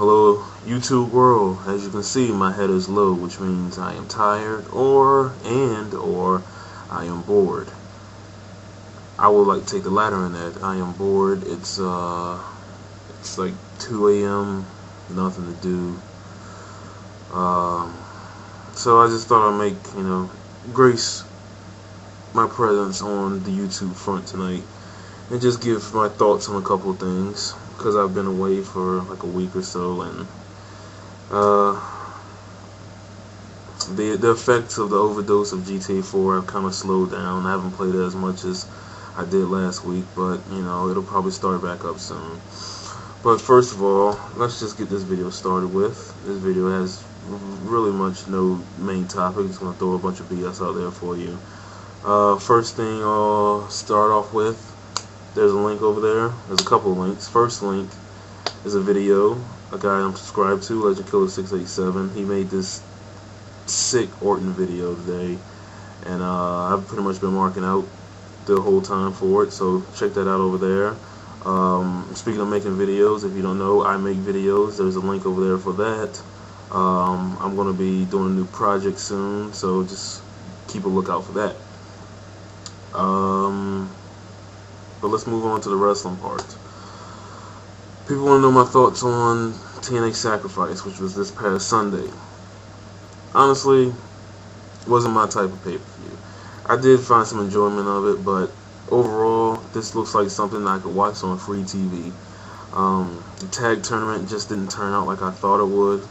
Hello YouTube world. As you can see, my head is low, which means I am tired or I am bored. I would like to take the latter in that. I am bored. It's like 2 a.m. nothing to do. So I just thought I'd make, grace my presence on the YouTube front tonight and just give my thoughts on a couple of things, because I've been away for like a week or so, and the effects of the overdose of GTA 4 have kind of slowed down. I haven't played it as much as I did last week, but it'll probably start back up soon. But first of all, let's just get this video started with. This video has really much no main topic. Just gonna throw a bunch of BS out there for you. First thing I'll start off with, there's a link over there. There's a couple of links. First link is a video, a guy I'm subscribed to, Legend Killer 687. He made this sick Orton video today, and I've pretty much been marking out the whole time for it, so check that out over there. Speaking of making videos, if you don't know, I make videos. There's a link over there for that. I'm going to be doing a new project soon, so just keep a lookout for that. But let's move on to the wrestling part. People want to know my thoughts on TNA Sacrifice, which was this past Sunday. Honestly, wasn't my type of pay-per-view. I did find some enjoyment of it, but overall, this looks like something I could watch on free TV. The tag tournament just didn't turn out like I thought it would.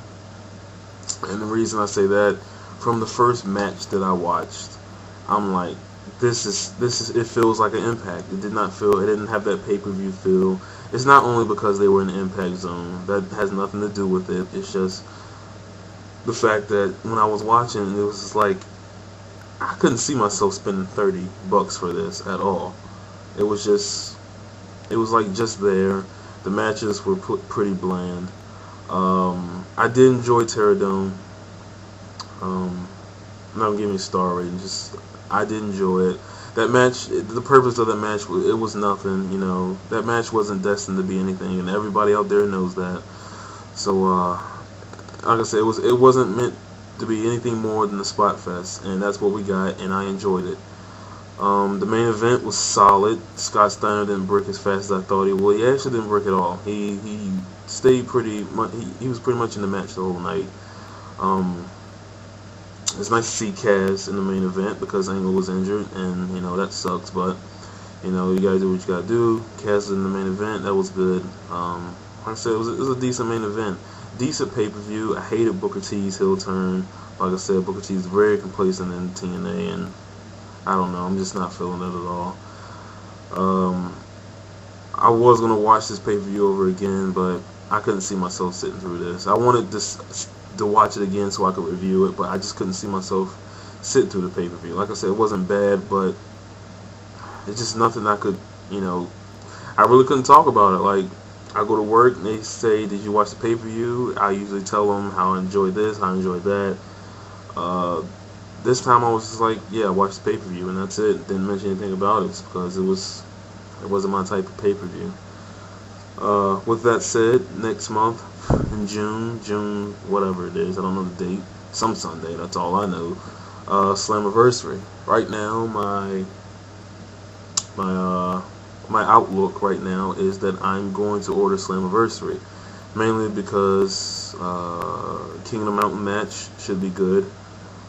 And the reason I say that, from the first match that I watched, I'm like, this is it feels like an Impact. It didn't have that pay-per-view feel. It's not only because they were in the Impact zone. That has nothing to do with it. It's just the fact that when I was watching, it was just like, I couldn't see myself spending $30 for this at all. It was like just there. The matches were pretty bland. I did enjoy Terradome. I'm not giving a star rating. I did enjoy it. That match, the purpose of that match, it was nothing. That match wasn't destined to be anything, and everybody out there knows that. So, like I said, it wasn't meant to be anything more than a spot fest, and that's what we got, and I enjoyed it. The main event was solid. Scott Steiner didn't break as fast as I thought he would. He actually didn't break at all. He stayed pretty much. He was pretty much in the match the whole night. It's nice to see Kaz in the main event because Angle was injured, and that sucks. But you gotta do what you gotta do. Kaz in the main event, that was good. Like I said, it was a decent main event, decent pay-per-view. I hated Booker T's heel turn. Like I said, Booker T is very complacent in TNA, and I don't know, I'm just not feeling it at all. I was gonna watch this pay-per-view over again, but I couldn't see myself sitting through this. I wanted to watch it again so I could review it, but I just couldn't see myself sitting through the pay-per-view. Like I said, it wasn't bad, but it's just nothing I could, I really couldn't talk about it. Like, I go to work and they say, "Did you watch the pay-per-view?" I usually tell them how I enjoyed this, how I enjoyed that. This time I was just like, yeah, I watched the pay-per-view, and that's it. Didn't mention anything about it because it wasn't my type of pay-per-view. With that said, next month in June, whatever it is, I don't know the date, some Sunday, that's all I know. Slammiversary. Right now, my outlook right now is that I'm going to order Slammiversary, mainly because Kingdom Mountain match should be good.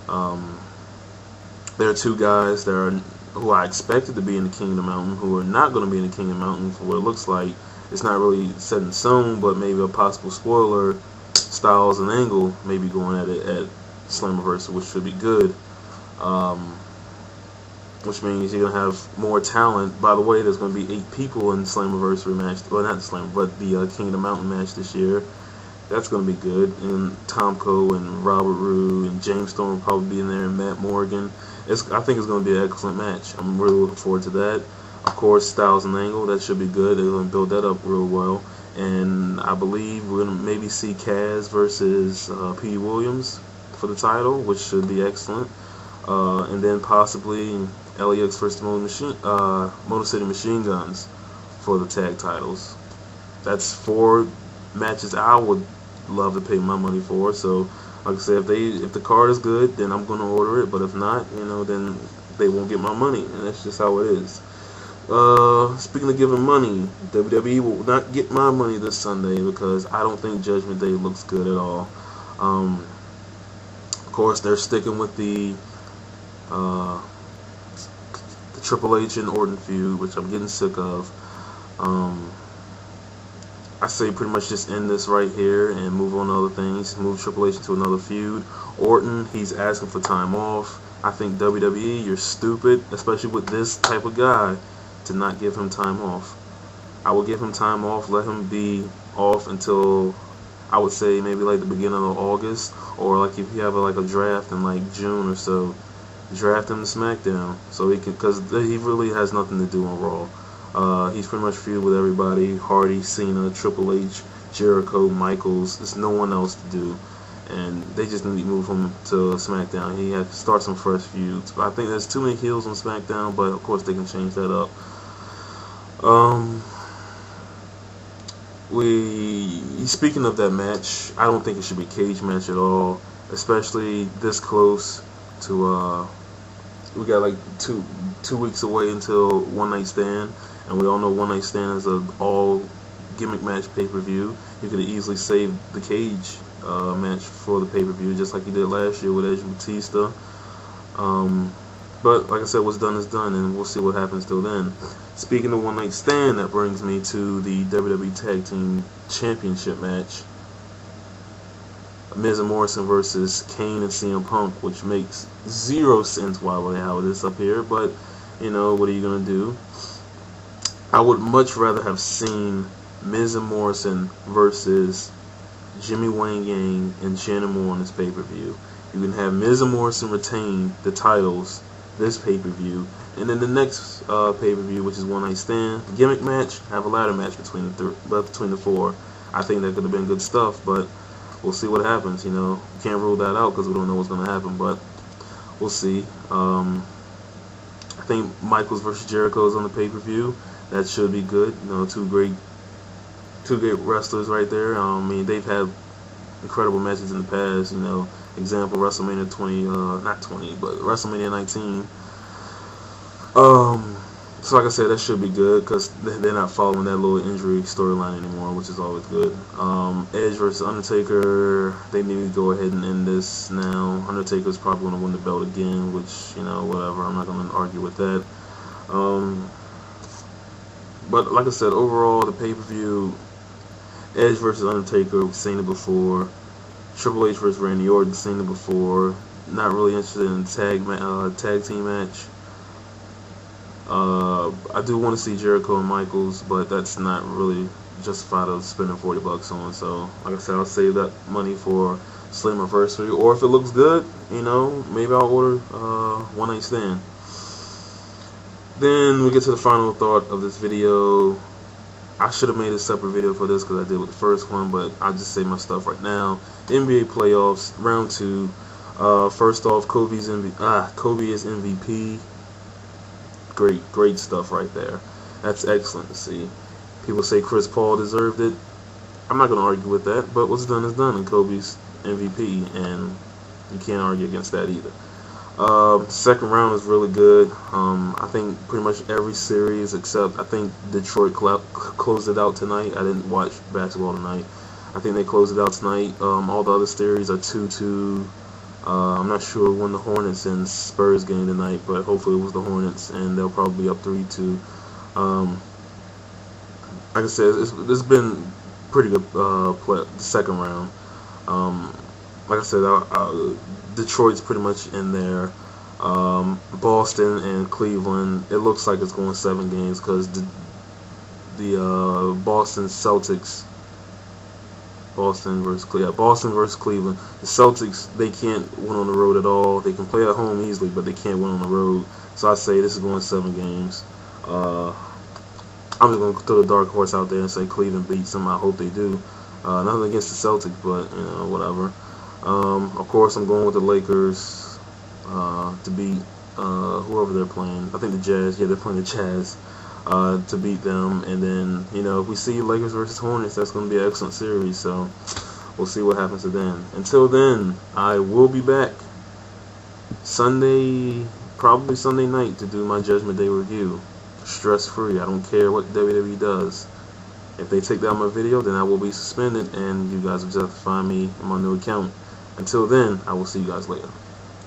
There are two guys who I expected to be in the Kingdom Mountain who are not going to be in the Kingdom Mountain for what it looks like. It's not really set in stone, but maybe a possible spoiler, Styles and Angle may be going at it at Slammiversary, which should be good. Which means you're going to have more talent. By the way, there's going to be 8 people in the Slammiversary match. Well, not the Slam, but the Kingdom Mountain match this year. That's going to be good. And Tomko and Robert Roode and James Storm will probably be in there, and Matt Morgan. I think it's going to be an excellent match. I'm really looking forward to that. Of course, Styles and Angle, that should be good. They're going to build that up real well. And I believe we're going to maybe see Kaz versus P. Williams for the title, which should be excellent. And then possibly LAX versus Motor City Machine Guns for the tag titles. That's 4 matches I would love to pay my money for. So, like I said, if the card is good, then I'm gonna order it. But if not, then they won't get my money, and that's just how it is. Speaking of giving money, WWE will not get my money this Sunday because I don't think Judgment Day looks good at all. Of course, they're sticking with the Triple H and Orton feud, which I'm getting sick of. I say pretty much just end this right here and move on to other things. Move Triple H into another feud. Orton, he's asking for time off. I think WWE, you're stupid, especially with this type of guy, to not give him time off. I would give him time off, let him be off until, I would say, maybe like the beginning of August, or like if you have like a draft in like June or so, draft him to SmackDown, so he can, because he really has nothing to do on Raw. He's pretty much feud with everybody: Hardy, Cena, Triple H, Jericho, Michaels. There's no one else to do, and they just need to move him to SmackDown. He has to start some fresh feuds. But I think there's too many heels on SmackDown, but of course they can change that up. Speaking of that match, I don't think it should be a cage match at all, especially this close to we got like two weeks away until One Night Stand, and we all know One Night Stand is an all gimmick match pay-per-view. You could have easily saved the cage match for the pay-per-view, just like you did last year with Edge and Batista. But like I said, what's done is done, and we'll see what happens till then. Speaking of One Night Stand, that brings me to the WWE Tag Team Championship match. Miz and Morrison versus Kane and CM Punk, which makes zero sense why would they have this up here, but what are you gonna do? I would much rather have seen Miz and Morrison versus Jimmy Wang Yang and Shannon Moore on this pay-per-view. You can have Miz and Morrison retain the titles this pay-per-view, and then the next pay-per-view, which is One Night Stand gimmick match, have a ladder match between the four. I think that could have been good stuff, but we'll see what happens. Can't rule that out because we don't know what's going to happen, but we'll see. I think Michaels versus Jericho is on the pay-per-view. That should be good. Two great wrestlers right there. I mean, they've had incredible matches in the past. Example, WrestleMania 20, not 20, but WrestleMania 19. So like I said, that should be good because they're not following that little injury storyline anymore, which is always good. Edge versus Undertaker, they need to go ahead and end this now. Undertaker's probably going to win the belt again, which, whatever. I'm not going to argue with that. But like I said, overall, the pay-per-view, Edge versus Undertaker, we've seen it before. Triple H versus Randy Orton, seen it before. Not really interested in tag team match. I do want to see Jericho and Michaels, but that's not really justified of spending $40 on. So, like I said, I'll save that money for Slammiversary, or if it looks good, maybe I'll order One Night Stand. Then we get to the final thought of this video. I should have made a separate video for this because I did with the first one, but I'll just say my stuff right now. NBA playoffs, round 2. First off, Kobe is MVP. Great stuff right there. That's excellent to see. People say Chris Paul deserved it. I'm not going to argue with that, but what's done is done, and Kobe's MVP, and you can't argue against that either. Second round is really good. I think pretty much every series except I think Detroit closed it out tonight. I didn't watch basketball tonight. I think they closed it out tonight. All the other series are 2-2. I'm not sure when the Hornets and Spurs game tonight, but hopefully it was the Hornets, and they'll probably be up 3-2. Like I said, it's been pretty good the second round. Like I said, Detroit's pretty much in there. Boston and Cleveland, it looks like it's going 7 games because the Boston versus Cleveland. The Celtics, they can't win on the road at all. They can play at home easily, but they can't win on the road. So I say this is going 7 games. I'm just going to throw the dark horse out there and say Cleveland beats them. I hope they do. Nothing against the Celtics, but whatever. Of course, I'm going with the Lakers to beat whoever they're playing. I think the Jazz. Yeah, they're playing the Jazz to beat them. And then, if we see Lakers versus Hornets, that's going to be an excellent series. So we'll see what happens then. Until then, I will be back Sunday, probably Sunday night, to do my Judgment Day review. Stress free. I don't care what WWE does. If they take down my video, then I will be suspended, and you guys will just have to find me in my new account. Until then, I will see you guys later.